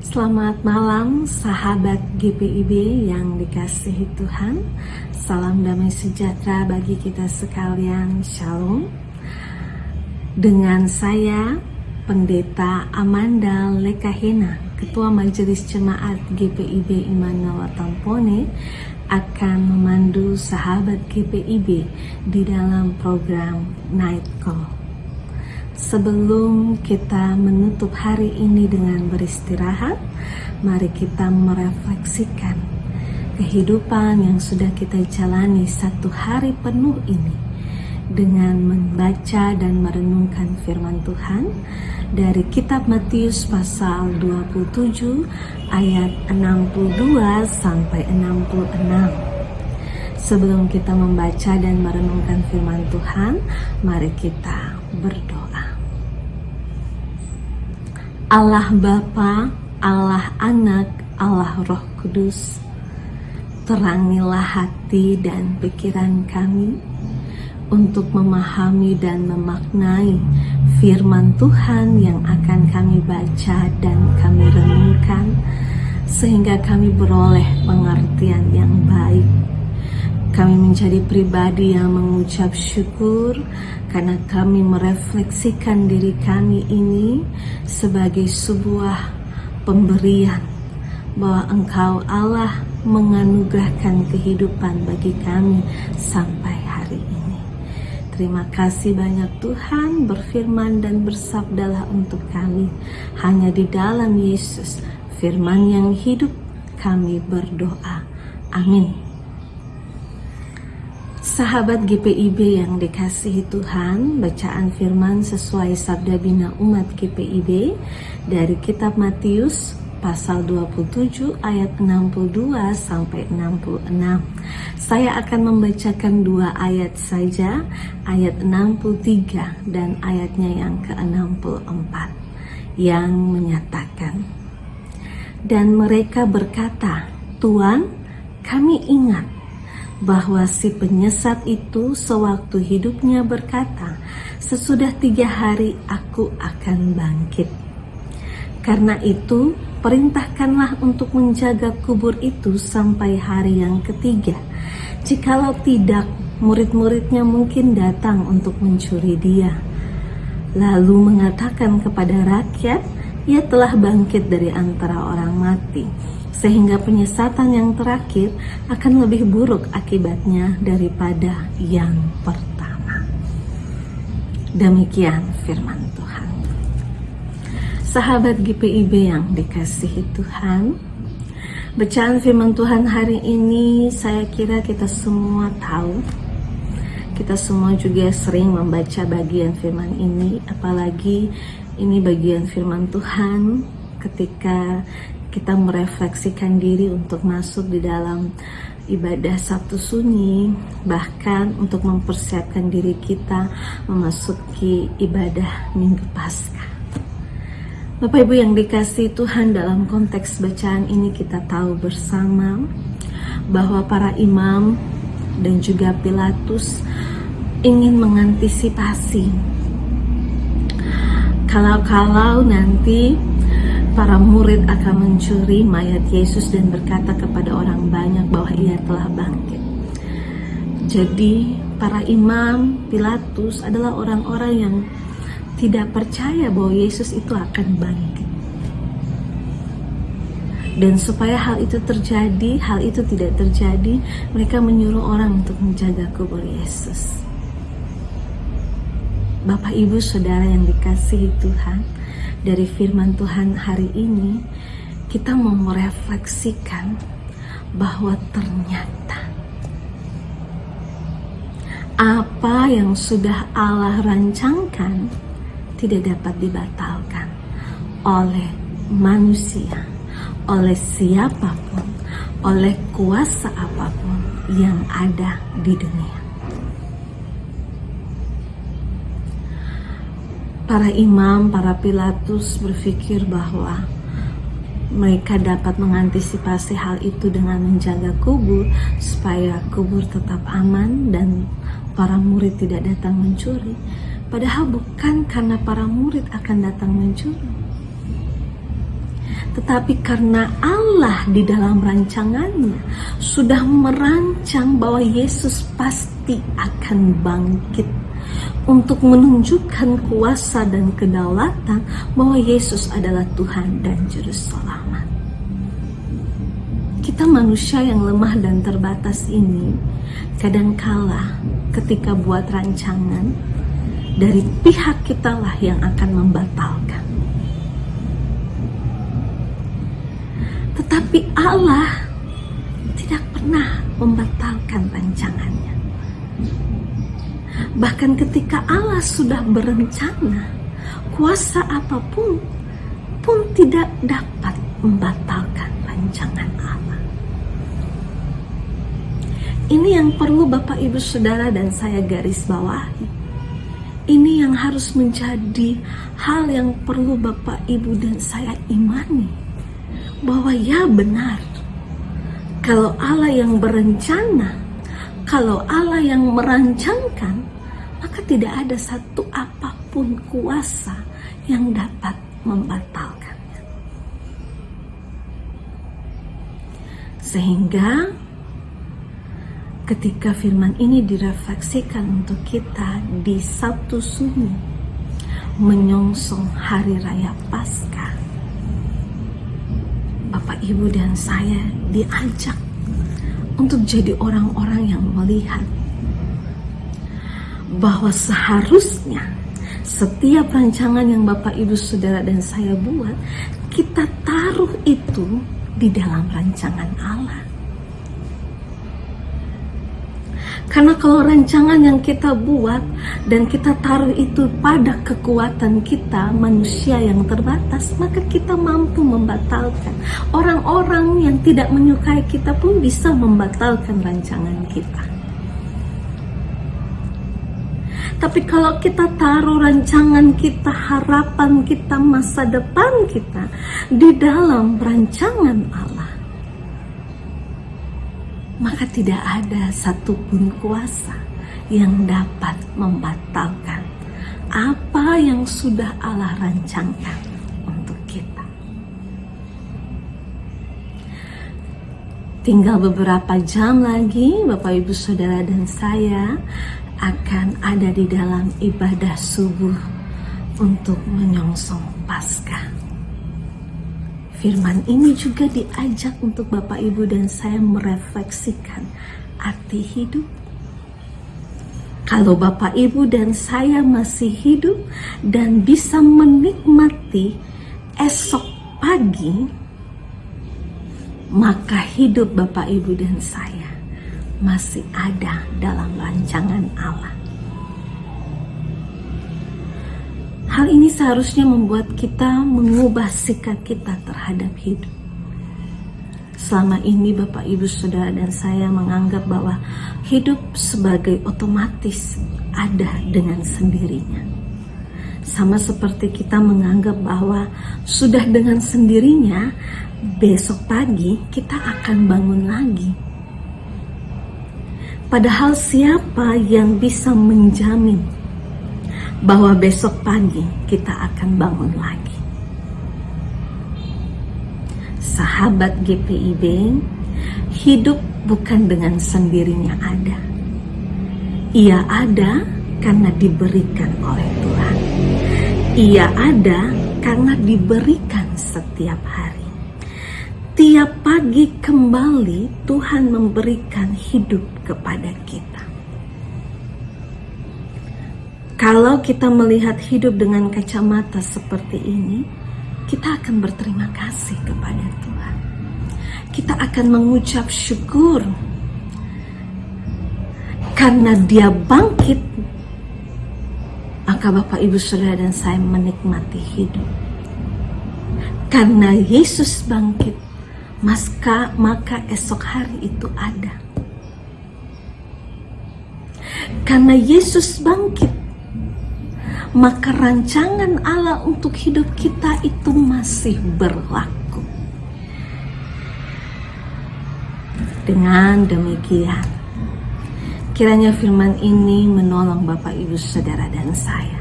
Selamat malam sahabat GPIB yang dikasihi Tuhan. Salam damai sejahtera bagi kita sekalian. Shalom. Dengan saya Pendeta Amanda Lekahena, Ketua Majelis Jemaat GPIB Immanuel Tampone, akan memandu sahabat GPIB di dalam program Night Call. Sebelum kita menutup hari ini dengan beristirahat, mari kita merefleksikan kehidupan yang sudah kita jalani satu hari penuh ini dengan membaca dan merenungkan firman Tuhan dari kitab Matius pasal 27 ayat 62 sampai 66. Sebelum kita membaca dan merenungkan firman Tuhan, mari kita berdoa. Allah Bapa, Allah Anak, Allah Roh Kudus, terangilah hati dan pikiran kami untuk memahami dan memaknai firman Tuhan yang akan kami baca dan kami renungkan, sehingga kami beroleh pengertian yang baik. Kami menjadi pribadi yang mengucap syukur karena kami merefleksikan diri kami ini sebagai sebuah pemberian bahwa Engkau Allah menganugerahkan kehidupan bagi kami sampai hari ini. Terima kasih banyak Tuhan, berfirman dan bersabdalah untuk kami. Hanya di dalam Yesus, firman yang hidup, kami berdoa. Amin. Sahabat GPIB yang dikasihi Tuhan, bacaan firman sesuai sabda bina umat GPIB dari kitab Matius pasal 27 ayat 62 sampai 66. Saya akan membacakan 2 ayat saja, ayat 63 dan ayatnya yang ke-64 yang menyatakan, dan mereka berkata, Tuan, kami ingat bahwa si penyesat itu sewaktu hidupnya berkata, sesudah 3 hari aku akan bangkit. Karena itu, perintahkanlah untuk menjaga kubur itu sampai hari yang ketiga. Jikalau tidak, murid-muridnya mungkin datang untuk mencuri dia. Lalu mengatakan kepada rakyat, ia telah bangkit dari antara orang mati. Sehingga penyesatan yang terakhir akan lebih buruk akibatnya daripada yang pertama. Demikian firman Tuhan. Sahabat GPIB yang dikasihi Tuhan, bacaan firman Tuhan hari ini saya kira kita semua tahu. Kita semua juga sering membaca bagian firman ini, apalagi ini bagian firman Tuhan ketika kita merefleksikan diri untuk masuk di dalam ibadah Sabtu Sunyi, bahkan untuk mempersiapkan diri kita memasuki ibadah Minggu Paskah. Bapak Ibu yang dikasihi Tuhan, dalam konteks bacaan ini kita tahu bersama bahwa para imam dan juga Pilatus ingin mengantisipasi kalau nanti para murid akan mencuri mayat Yesus dan berkata kepada orang banyak bahwa ia telah bangkit. Jadi para imam, Pilatus adalah orang-orang yang tidak percaya bahwa Yesus itu akan bangkit. Dan supaya hal itu tidak terjadi, mereka menyuruh orang untuk menjaga kubur Yesus. Bapak Ibu Saudara yang dikasihi Tuhan, dari firman Tuhan hari ini kita mau merefleksikan bahwa ternyata apa yang sudah Allah rancangkan tidak dapat dibatalkan oleh manusia, oleh siapapun, oleh kuasa apapun yang ada di dunia. Para imam, para Pilatus berpikir bahwa mereka dapat mengantisipasi hal itu dengan menjaga kubur supaya kubur tetap aman dan para murid tidak datang mencuri. Padahal bukan karena para murid akan datang mencuri, Tetapi karena Allah di dalam rancangannya sudah merancang bahwa Yesus pasti akan bangkit untuk menunjukkan kuasa dan kedaulatan bahwa Yesus adalah Tuhan dan Juru Selamat. Kita manusia yang lemah dan terbatas ini kadangkala ketika buat rancangan, dari pihak kitalah yang akan membatalkan. Tetapi Allah tidak pernah membatalkan rancangannya. Bahkan ketika Allah sudah berencana, kuasa apapun pun tidak dapat membatalkan rancangan Allah. Ini yang perlu Bapak Ibu Saudara dan saya garis bawahi. Ini yang harus menjadi hal yang perlu Bapak Ibu dan saya imani. Bahwa ya benar, kalau Allah yang berencana, kalau Allah yang merancangkan, maka tidak ada satu apapun kuasa yang dapat membatalkannya. Sehingga ketika firman ini direfleksikan untuk kita di Sabtu Sunyi menyongsong Hari Raya Paskah, Bapak Ibu dan saya diajak untuk jadi orang-orang yang melihat bahwa seharusnya setiap rancangan yang Bapak Ibu Saudara dan saya buat, kita taruh itu di dalam rancangan Allah. Karena kalau rancangan yang kita buat dan kita taruh itu pada kekuatan kita, manusia yang terbatas, maka kita mampu membatalkan. Orang-orang yang tidak menyukai kita pun bisa membatalkan rancangan kita. Tapi kalau kita taruh rancangan kita, harapan kita, masa depan kita di dalam rancangan Allah, maka tidak ada satupun kuasa yang dapat membatalkan apa yang sudah Allah rancangkan untuk kita. Tinggal beberapa jam lagi Bapak Ibu Saudara dan saya akan ada di dalam ibadah subuh untuk menyongsong Paskah. Firman ini juga diajak untuk Bapak Ibu dan saya merefleksikan arti hidup. Kalau Bapak Ibu dan saya masih hidup dan bisa menikmati esok pagi, maka hidup Bapak Ibu dan saya masih ada dalam rancangan Allah. Hal ini seharusnya membuat kita mengubah sikap kita terhadap hidup. Selama ini Bapak Ibu Saudara dan saya menganggap bahwa hidup sebagai otomatis ada dengan sendirinya. Sama seperti kita menganggap bahwa sudah dengan sendirinya besok pagi kita akan bangun lagi. Padahal siapa yang bisa menjamin bahwa besok pagi kita akan bangun lagi? Sahabat GPIB, hidup bukan dengan sendirinya ada. Ia ada karena diberikan oleh Tuhan. Ia ada karena diberikan setiap hari. Tiap pagi kembali Tuhan memberikan hidup kepada kita. Kalau kita melihat hidup dengan kacamata seperti ini, kita akan berterima kasih kepada Tuhan. Kita akan mengucap syukur karena Dia bangkit, maka Bapak Ibu Saudara dan saya menikmati hidup. Karena Yesus bangkit, maka esok hari itu ada. Karena Yesus bangkit, maka rancangan Allah untuk hidup kita itu masih berlaku. Dengan demikian, kiranya firman ini menolong Bapak Ibu Saudara dan saya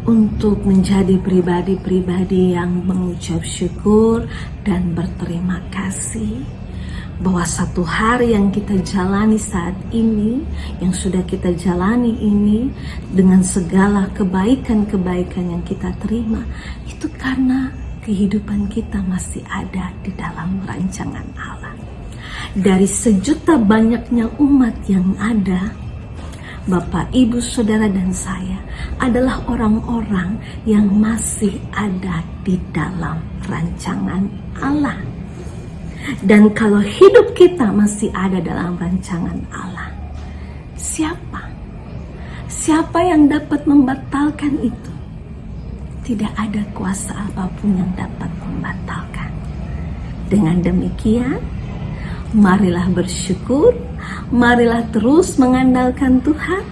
untuk menjadi pribadi-pribadi yang mengucap syukur dan berterima kasih bahwa satu hari yang kita jalani saat ini, yang sudah kita jalani ini dengan segala kebaikan-kebaikan yang kita terima, itu karena kehidupan kita masih ada di dalam rancangan Allah. Dari sejuta banyaknya umat yang ada, Bapak, Ibu, Saudara, dan saya adalah orang-orang yang masih ada di dalam rancangan Allah. Dan kalau hidup kita masih ada dalam rancangan Allah, siapa? Siapa yang dapat membatalkan itu? Tidak ada kuasa apapun yang dapat membatalkan. Dengan demikian, marilah bersyukur, marilah terus mengandalkan Tuhan,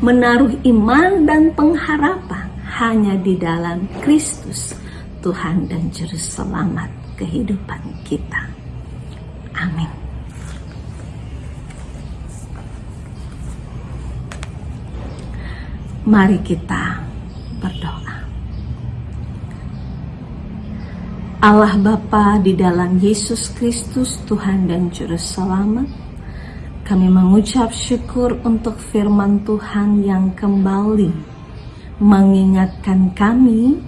menaruh iman dan pengharapan hanya di dalam Kristus, Tuhan dan Juru Selamat kehidupan kita. Amin. Mari kita berdoa. Allah Bapa di dalam Yesus Kristus, Tuhan dan Juru Selamat, kami mengucap syukur untuk firman Tuhan yang kembali mengingatkan kami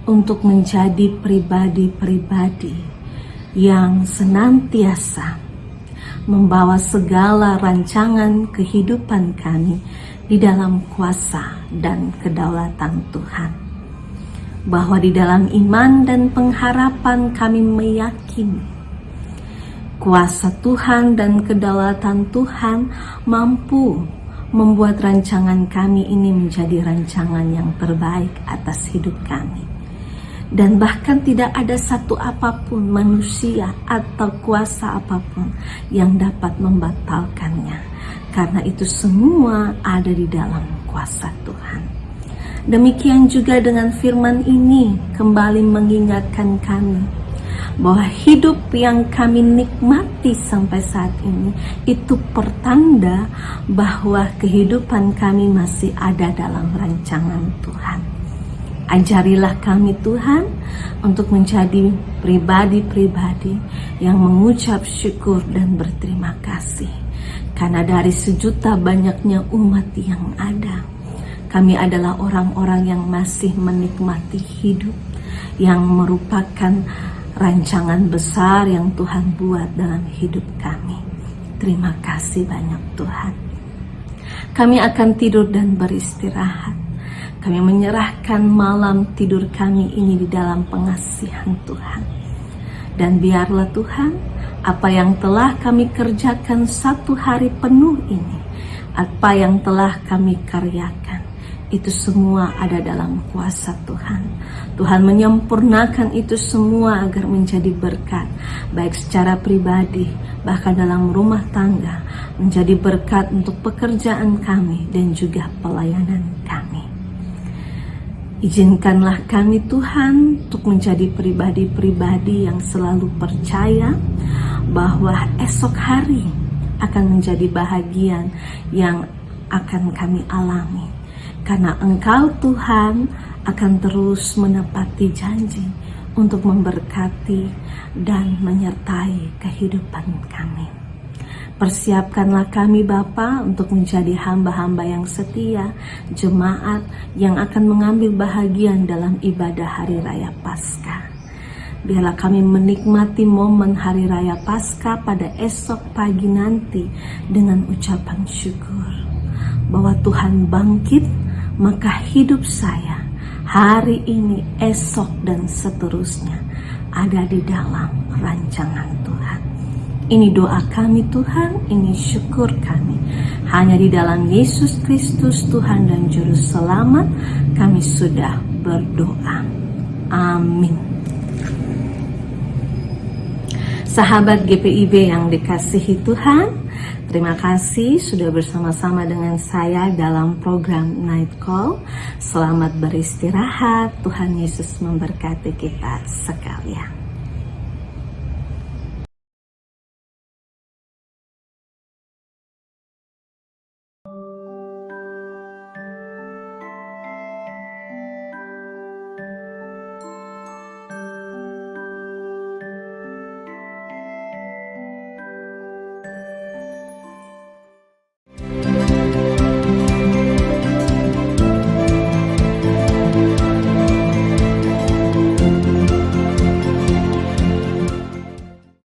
untuk menjadi pribadi-pribadi yang senantiasa membawa segala rancangan kehidupan kami di dalam kuasa dan kedaulatan Tuhan. Bahwa di dalam iman dan pengharapan kami meyakini kuasa Tuhan dan kedaulatan Tuhan mampu membuat rancangan kami ini menjadi rancangan yang terbaik atas hidup kami. Dan bahkan tidak ada satu apapun manusia atau kuasa apapun yang dapat membatalkannya. Karena itu semua ada di dalam kuasa Tuhan. Demikian juga dengan firman ini kembali mengingatkan kami bahwa hidup yang kami nikmati sampai saat ini itu pertanda bahwa kehidupan kami masih ada dalam rancangan Tuhan. Ajarilah kami Tuhan untuk menjadi pribadi-pribadi yang mengucap syukur dan berterima kasih. Karena dari sejuta banyaknya umat yang ada, kami adalah orang-orang yang masih menikmati hidup yang merupakan rancangan besar yang Tuhan buat dalam hidup kami. Terima kasih banyak Tuhan. Kami akan tidur dan beristirahat. Kami menyerahkan malam tidur kami ini di dalam pengasihan Tuhan. Dan biarlah Tuhan, apa yang telah kami kerjakan satu hari penuh ini, apa yang telah kami karyakan, itu semua ada dalam kuasa Tuhan. Tuhan menyempurnakan itu semua agar menjadi berkat, baik secara pribadi, bahkan dalam rumah tangga, menjadi berkat untuk pekerjaan kami dan juga pelayanan kami. Izinkanlah kami Tuhan untuk menjadi pribadi-pribadi yang selalu percaya bahwa esok hari akan menjadi bahagian yang akan kami alami. Karena Engkau Tuhan akan terus menepati janji untuk memberkati dan menyertai kehidupan kami. Persiapkanlah kami Bapa untuk menjadi hamba-hamba yang setia, jemaat yang akan mengambil bahagian dalam ibadah Hari Raya Paskah. Biarlah kami menikmati momen Hari Raya Paskah pada esok pagi nanti dengan ucapan syukur bahwa Tuhan bangkit, maka hidup saya hari ini, esok, dan seterusnya ada di dalam rancangan Tuhan. Ini doa kami Tuhan, ini syukur kami. Hanya di dalam Yesus Kristus Tuhan dan Juru Selamat kami sudah berdoa. Amin. Sahabat GPIB yang dikasihi Tuhan, terima kasih sudah bersama-sama dengan saya dalam program Night Call. Selamat beristirahat, Tuhan Yesus memberkati kita sekalian.